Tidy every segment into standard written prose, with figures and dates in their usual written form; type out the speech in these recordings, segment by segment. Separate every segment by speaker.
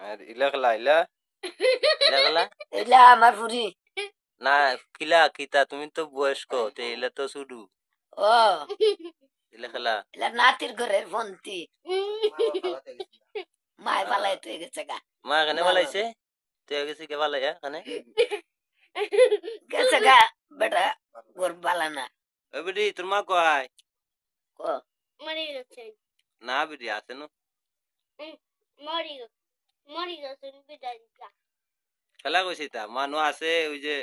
Speaker 1: আর ইলা খেলা ইলা ইলা খেলা
Speaker 2: এলা আমার ফুরি
Speaker 1: না কিলা কিতা তুমি তো বয়স্ক তে ইলা তো শুধু
Speaker 2: ও
Speaker 1: ইলা খেলা
Speaker 2: এলা নাতির ঘরের ফন্তি মায় পালাই তুই গেছে গা
Speaker 1: মা এখানে বালাইছে তুই গেছি কে বালাই এখানে
Speaker 2: গেছে গা বেটা গোর বালা না
Speaker 1: ওই বেটি তোর মা কয়
Speaker 2: ক
Speaker 3: মরি গেছে
Speaker 1: না বেটি আছে না
Speaker 3: মরি গেছে বিদায় দিলা
Speaker 1: খেলা কইছি তা মা নো আছে ওই যে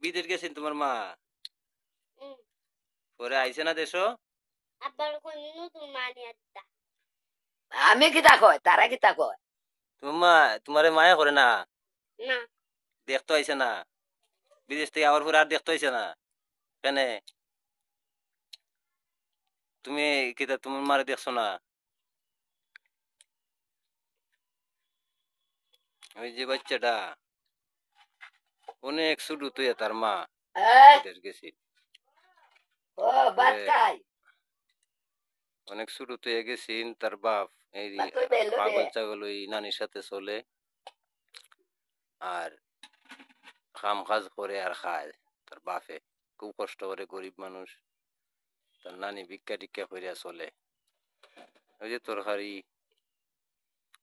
Speaker 1: বিদেশ গেছেন তোমার মা পরে আইছে না দেশো
Speaker 3: আবার কোন নতুন মানি আত্তা
Speaker 2: আমি কিতা কয় তারা কিতা কয়
Speaker 1: তোমার মা তোমারে মায়া করে না
Speaker 3: না
Speaker 1: দেখতে আইছে না বিদেশ থেকে আবার পরে আর দেখতে আইছে না কেন তুমি কিতা তোমার মারে দেখছো না ওই যে বাচ্চাটা অনেক ছোট তুই তার মা বিদেশ গেছি
Speaker 2: ও বাত খাই
Speaker 1: অনেক ছোট তুই গেছিন তার বাপ এই
Speaker 2: বাত কই বেলো
Speaker 1: পাগল
Speaker 2: রে
Speaker 1: ছাগল ওই নানির সাথে চলে আর কাম কাজ করে আর খায় তার বাপে খুব কষ্ট করে গরিব মানুষ তার নানি ভিক্ষা টিক্ষা করিয়া চলে ওই যে তরকারি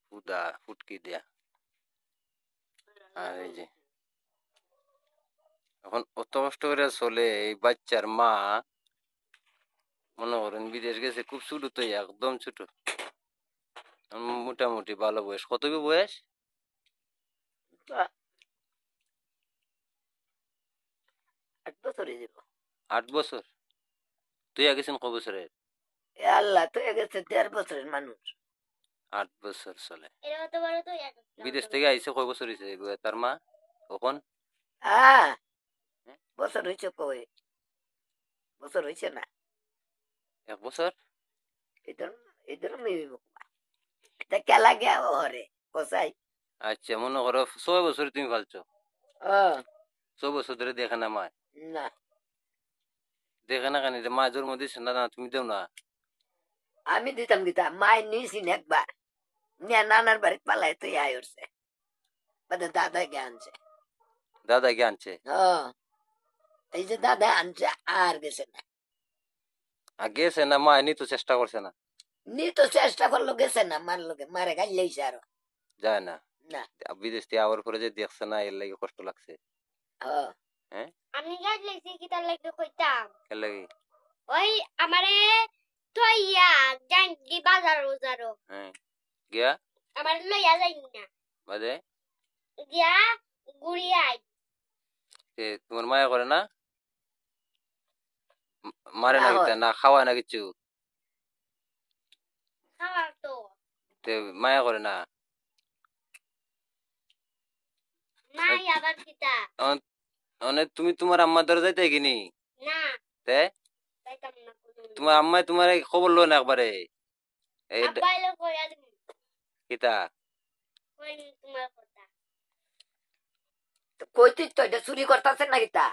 Speaker 1: ফুদা ফুটকি দেয়া আর এই যে এখন অত কষ্ট করে চলে এই বাচ্চার মা মনে করেন বিদেশ গেছে খুব ছোট তো একদম ছোট মোটামুটি ভালো বয়স কত কি বয়স
Speaker 2: 8 বছর হয়ে যাব
Speaker 1: 8 বছর তুই গেছেন ক বছরের
Speaker 2: এ আল্লাহ তুই গেছে 1.5 বছরের মানুষ
Speaker 1: 8 বছর চলে
Speaker 3: এরা তো বড় তো
Speaker 1: বিদেশ থেকে আইসে কয় বছর হয়েছে তার মা কখন
Speaker 2: বছর হয়েছে কই বছর হয়েছে না
Speaker 1: 1 বছর
Speaker 2: ইধর ইধর মেয়ে তা কেলা গিয়া ওরে কোসাই
Speaker 1: আচ্ছা মনে করো 6 বছর তুমি ফালছো
Speaker 2: ও
Speaker 1: 6 বছর ধরে দেখে না মা
Speaker 2: না
Speaker 1: দেখে না কেন মা জোর মধ্যে না তুমি দেও না
Speaker 2: আমি দিতাম দিতাম মায় নিয়েছি একবার নিয়ে নানার বাড়ি পালাই তুই আয় উঠছে বাদে দাদা গে আনছে
Speaker 1: দাদা কি আনছে
Speaker 2: এই যে দাদা আনছে আর গেছে না
Speaker 1: আর গেছে না মা নি তো চেষ্টা করছে না
Speaker 2: নি তো চেষ্টা করলো গেছে না মারলো মারে গাইলেইছে আরো
Speaker 1: যায় না
Speaker 2: না
Speaker 1: বিদেশ থেকে আবার পরে যে দেখছে না এর লাগে কষ্ট লাগছে হ্যাঁ
Speaker 3: আমি গাছ লাগছি কি তার লাগে কইতাম
Speaker 1: এর লাগে
Speaker 3: ওই আমারে তোইয়া জান কি বাজার উজারো
Speaker 1: হ্যাঁ গিয়া
Speaker 3: আমার লইয়া যাই না
Speaker 1: বাদে
Speaker 3: গিয়া গুড়িয়াই
Speaker 1: তোমার মায়া করে না মারে না কিতা না খাওয়ায় না কিছু
Speaker 3: খাওয়ার তো
Speaker 1: মায়া করে না
Speaker 3: নাই আবার কিতা
Speaker 1: অনেক তুমি তোমার আম্মার দ্বারা যাইতে কিনি
Speaker 3: না
Speaker 1: তে
Speaker 3: যাইতাম না
Speaker 1: তোমার আম্মাই তোমার খবর লো না একবারে
Speaker 3: আব্বাইলে কইয়া দিমু
Speaker 1: কিতা
Speaker 3: কই তোমার কথা
Speaker 2: কইতিস তো এটা চুরি করতেছে নাকি তা